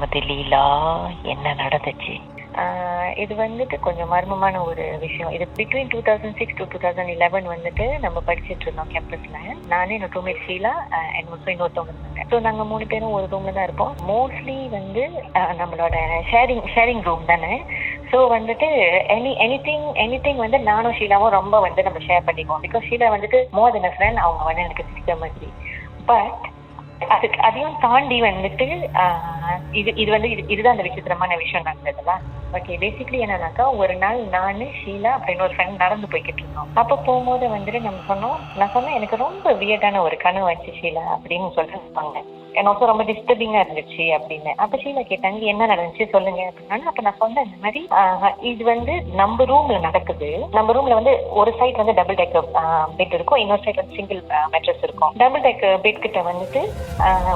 அது லீலா, என்ன நடந்துச்சு? இது வந்துட்டு கொஞ்சம் மர்மமான ஒரு விஷயம். இது பிட்வீன் 2006 to 2011 வந்துட்டு நம்ம படிச்சுட்டு இருந்தோம் கேம்பஸ்ல. நானே என்னோட ரூம்மேட் ஷீலா அண்ட் ஆல்சோ இன்னொருத்தவங்க இருந்தாங்க. ஸோ நாங்க 3 பேரும் ஒரு ரூம்ல தான் இருப்போம். மோஸ்ட்லி வந்து நம்மளோட ஷேரிங் ரூம் தானே. ஸோ வந்துட்டு எனிதிங் வந்து நானும் ஷீலாவும் ரொம்ப வந்து நம்ம ஷேர் பண்ணிக்குவோம். பிகாஸ் ஷீலா வந்துட்டு மோர் தென் அ ஃப்ரெண்ட், அவங்க வந்து எனக்கு சிஸ்டர் மாதிரி. பட் அதையும் தாண்டி வந்துட்டு இதுதான் அந்த விசித்திரமான விஷயம் நடந்ததுல. ஓகே, பேசிக்கலி என்னன்னாக்கா, ஒரு நாள் நானு ஷீலா அப்படின்னு ஒரு ஃப்ரெண்ட் நடந்து போய்கிட்டு இருந்தோம். அப்ப போகும்போது வந்துட்டு நான் சொன்னேன் எனக்கு ரொம்ப வியர்டான ஒரு கனவு வந்துச்சு ஷீலா அப்படின்னு சொல்லிட்டு சொன்னாங்க. எனக்கு ரொம்ப டிஸ்டர்பிங்கா இருந்துச்சு அப்படின்னு. அப்ப ஷீலா கேட்டாங்க என்ன நடந்துச்சு சொல்லுங்க அப்படின்னா. அப்ப நான் சொன்னேன் இந்த மாதிரி இது வந்து நம்ம ரூம்ல நடக்குது. நம்ம ரூம்ல வந்து ஒரு சைட் வந்து டபுள் டெக்கர் பெட் இருக்கும், இன்னொரு சைட் வந்து சிங்கிள் மேட்ரஸ் இருக்கும். டபுள் டெக்கர் பெட் கிட்ட வந்துட்டு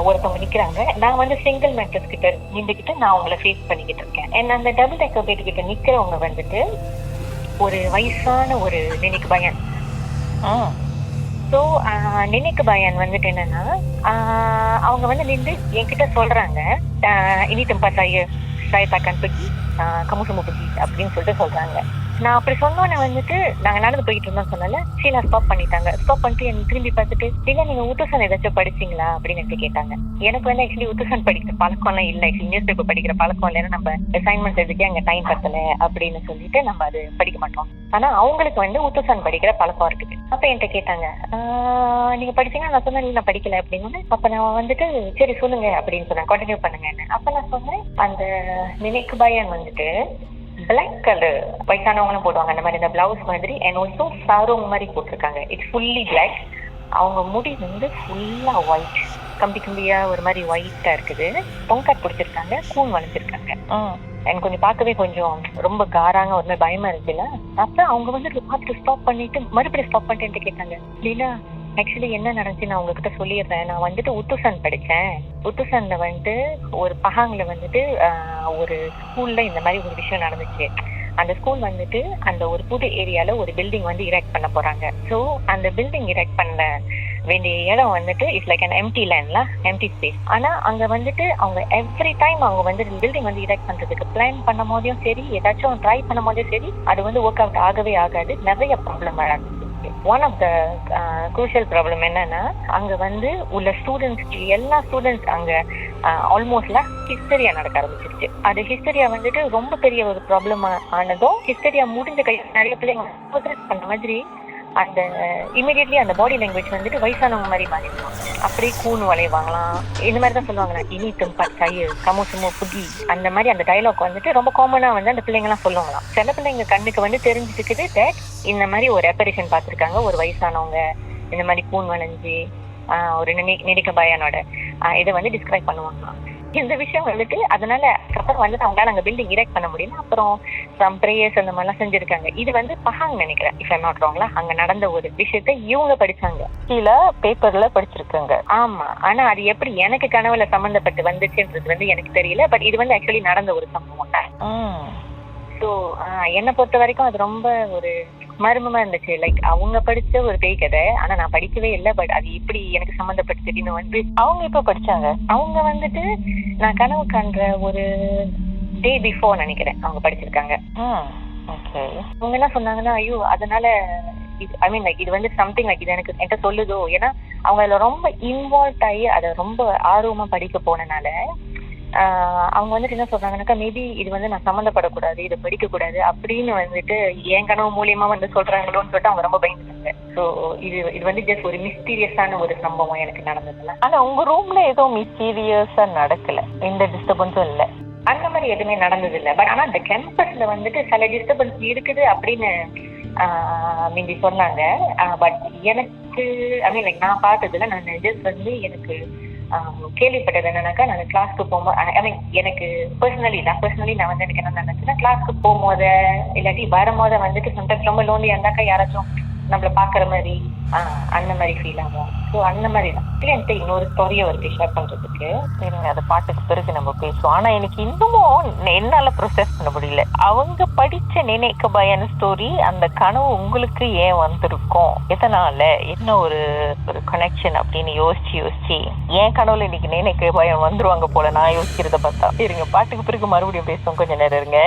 ஒருத்தவங்க நிக்கிறாங்க. நான் வந்து சிங்கிள் மேட்ரஸ் கிட்ட நின்றுக்கிட்டு நான் அவங்கள ஃபேஸ் பண்ணிக்கிட்டு இருக்கேன். அந்த டபுள் டெக்கர் பெட் கிட்ட நிக்கிறவங்க வந்துட்டு ஒரு வயசான ஒரு நினைக்கு பையன். ஸோ நினைக்கு பையன் வந்துட்டு என்னன்னா, அவங்க வந்து நின்று என்கிட்ட சொல்றாங்க இனி tempat saya takkan pergi, kamu semua pergi அப்படின்னு சொல்லிட்டு சொல்றாங்க. நான் அப்படி சொன்னோன்னே வந்துட்டு நாங்க நடந்து போயிட்டு இருந்தோம் சொன்னால ஷீலா ஸ்டாப் பண்ணிட்டாங்க. ஸ்டாப் பண்ணிட்டு எனக்கு திரும்பி பார்த்துட்டு, இல்லை நீங்க உத்துசன் ஏதாச்சும் படிச்சீங்களா அப்படின்னு எனக்கு கேட்டாங்க. எனக்கு வந்து ஆக்சுவலி உத்துசன் படிக்கிற பழக்கம்லாம் இல்லை. ஆக்சுவலி நியூஸ் பேப்பர் படிக்கிற பழக்கம் இல்லைன்னா நம்ம அசைன்மெண்ட் எழுதிக்கே அங்கே டைம் பத்தல அப்படின்னு சொல்லிட்டு நம்ம அது படிக்க மாட்டோம். ஆனா அவங்களுக்கு வந்து உத்துசன் படிக்கிற பழக்கம் இருக்குது. அப்ப என்கிட்ட கேட்டாங்க நீங்க படிச்சீங்கன்னா, நான் சொன்னேன் நான் படிக்கல அப்படின்னு. அப்ப நான் வந்துட்டு சரி சொல்லுங்க அப்படின்னு சொன்னேன், கண்டினியூ பண்ணுங்கன்னு. அப்ப நான் சொன்னேன் அந்த நினைக்கு பையன் வந்துட்டு பிளாக் கலர் வயசானவங்களும் போடுவாங்க அந்த மாதிரி இந்த பிளவுஸ் மாதிரி, அண்ட் ஆல்சோ சாரோங் மாதிரி போட்டிருக்காங்க. It's fully black. அவங்க முடி வந்து ஃபுல்லா ஒயிட், கம்பியா ஒரு மாதிரி ஒயிட்டா இருக்குது. பொங்காட் பிடிச்சிருக்காங்க, கூன் வளைஞ்சிருக்காங்க. எனக்கு கொஞ்சம் பார்க்கவே கொஞ்சம் ரொம்ப காராங்க ஒரு மாதிரி பயமா இருக்குல்ல. அப்ப அவங்க வந்து பார்த்துட்டு ஸ்டாப் பண்ணிட்டு மறுபடியும் ஸ்டாப் பண்ணிட்டு கேட்டாங்க, லீலா ஆக்சுவலி என்ன நடந்துச்சு நான் உங்ககிட்ட சொல்லிடுறேன். நான் வந்துட்டு உத்துசன் படித்தேன். உத்துசன்ல வந்துட்டு ஒரு பஹாங்ல வந்துட்டு ஒரு ஸ்கூல்ல இந்த மாதிரி ஒரு விஷயம் நடந்துச்சு. அந்த ஸ்கூல் வந்துட்டு அந்த ஒரு புது ஏரியால ஒரு பில்டிங் வந்து இரெக்ட் பண்ண போறாங்க. ஸோ அந்த பில்டிங் இரெக்ட் பண்ண வேண்டிய இடம் வந்துட்டு இட்ஸ் லைக் அன் எம்டி லேண்ட்ல, எம்டி ஸ்பேஸ். ஆனா அங்க வந்துட்டு அவங்க எவ்ரி டைம் அவங்க வந்து பில்டிங் வந்து இரெக்ட் பண்றதுக்கு பிளான் பண்ணும் போதையும் சரி, ஏதாச்சும் ட்ரை பண்ணும் போதும் சரி, அது வந்து ஒர்க் அவுட் ஆகவே ஆகாது. நிறைய ப்ராப்ளம் வராது. One of the crucial problem என்னன்னா, அங்க வந்து உள்ள ஸ்டூடெண்ட்ஸ்க்கு எல்லா ஸ்டூடெண்ட்ஸ் அங்க ஆல்மோஸ்ட்ல ஹிஸ்டரியா நடக்க ஆரம்பிச்சிருச்சு. அது ஹிஸ்டரியா வந்துட்டு ரொம்ப பெரிய ஒரு ப்ராப்ளம் ஆனதும், ஹிஸ்டரியா முடிஞ்ச கை நிறைய பிள்ளைங்க பண்ண மாதிரி அந்த இமீடியட்லி அந்த பாடி லாங்குவேஜ் வந்துட்டு வயசானவங்க மாதிரி மாறிடுவாங்க. அப்படியே கூணு வளைவாங்களாம். இந்த மாதிரி தான் சொல்லுவாங்க, இனி tempat saya kamu semua pergi. அந்த மாதிரி அந்த டைலாக் வந்துட்டு ரொம்ப காமனா வந்து அந்த பிள்ளைங்க எல்லாம் சொல்லுவாங்களாம். சில பிள்ளைங்க கண்ணுக்கு வந்து தெரிஞ்சுக்கிட்டு தட் இந்த மாதிரி ஒரு அப்பரிஷன் பார்த்திருக்காங்க, ஒரு வயசானவங்க இந்த மாதிரி கூண் வளைஞ்சு ஒரு நெடிக்க பையனோட இதை வந்து டிஸ்கிரைப் பண்ணுவாங்களாம். இந்த விஷயம் வந்துட்டு அதனால அப்புறம் வந்துட்டு அவங்களால அங்க பில்டிங் இரெக்ட் பண்ண முடியல. அப்புறம் சம் பிரேயர்ஸ் அந்த மாதிரிலாம் செஞ்சிருக்காங்க. இது வந்து பஹாங் நினைக்கிறேன், இஃப் ஐம் நாட் ராங்ல. அங்க நடந்த ஒரு விஷயத்த இவங்க படிச்சாங்க, கீழே பேப்பர்ல படிச்சிருக்காங்க. ஆமா, ஆனா அது எப்படி எனக்கு கனவுல சம்பந்தப்பட்டு வந்துச்சுன்றது வந்து எனக்கு தெரியல. பட் இது வந்து ஆக்சுவலி நடந்த ஒரு சம்பவம் தான். ஸோ என்னை பொறுத்த வரைக்கும் அது ரொம்ப ஒரு மர்மமா இருந்துச்சு. லைக் அவங்க படிச்ச ஒரு பேய் கதை, ஆனா நான் படிக்கவே இல்லை. பட் அது எப்படி எனக்கு சம்மந்தப்பட்டுன்னு வந்து அவங்க இப்ப படிச்சாங்க. அவங்க வந்துட்டு நான் கனவு காண்ற ஒரு டே பிஃபோர் நினைக்கிறேன் அவங்க படிச்சிருக்காங்க. அவங்க என்ன சொன்னாங்கன்னா, ஐயோ அதனால ஐ மீன் லைக் இது வந்து சம்திங் லைக் இது எனக்கு என்கிட்ட சொல்லுதோ. ஏன்னா அவங்க அதுல ரொம்ப இன்வால்வ் ஆகி அதை ரொம்ப ஆர்வமா படிக்க போனனால அவங்க வந்துட்டு என்ன சொல்றாங்கன்னாக்கா, மேபி இது வந்து நான் சம்மந்தப்படக்கூடாது, இதை படிக்க கூடாது அப்படின்னு வந்துட்டு என் கனவு மூலியமா வந்து சொல்றாங்களோன்னு சொல்லிட்டு அவங்க ரொம்ப பயந்துட்டாங்க. ஸோ இது வந்து ஜஸ்ட் ஒரு மிஸ்டீரியஸான ஒரு சம்பவம் எனக்கு நடந்ததுல. ஆனா உங்க ரூம்ல எதுவும் மிஸ்டீரியஸா நடக்கல, எந்த டிஸ்டர்பன்ஸும் இல்லை, அந்த மாதிரி எதுவுமே நடந்தது இல்லை. பட் ஆனா அந்த கேம்பஸ்ல வந்துட்டு சில டிஸ்டர்பன்ஸ் இருக்குது அப்படின்னு மீண்டி சொன்னாங்க. பட் எனக்கு ஐ மீன் லைக் நான் பார்த்ததுல நான் ஜஸ்ட் வந்து எனக்கு கேள்விப்பட்டது என்னன்னாக்கா, நான் கிளாஸ்க்கு போகும்போது ஐ மீன் எனக்கு பர்சனலி நான் வந்து எனக்கு என்ன நினைச்சேன்னா, கிளாஸ்க்கு போகும்போது இல்லாட்டி வரும்போது வந்துட்டு சம்டைம்ஸ் ரொம்ப லோன்லியா இருந்தாக்கா யாராச்சும் நம்மள பாக்குற மாதிரி அந்த மாதிரி ஃபீல் ஆகும். ஸோ அந்த மாதிரி தான் என்கிட்ட இன்னொரு ஸ்டோரியை வருது ஷேர் பண்றதுக்கு. சரிங்க, அதை பாட்டுக்கு பிறகு நம்ம பேசுவோம். ஆனா எனக்கு இன்னமும் என்னால ப்ரொசஸ் பண்ண முடியல. அவங்க படிச்ச நினைக்க பயான ஸ்டோரி, அந்த கனவு உங்களுக்கு ஏன் வந்திருக்கும், எதனால, என்ன ஒரு கனெக்ஷன் அப்படின்னு யோசிச்சு ஏன் கனவுல இன்னைக்கு நினைக்க பயம் வந்துருவாங்க போல நான் யோசிக்கிறத பார்த்தா. சரிங்க, பாட்டுக்கு பிறகு மறுபடியும் பேசுவோம். கொஞ்சம் நேரம் இருங்க.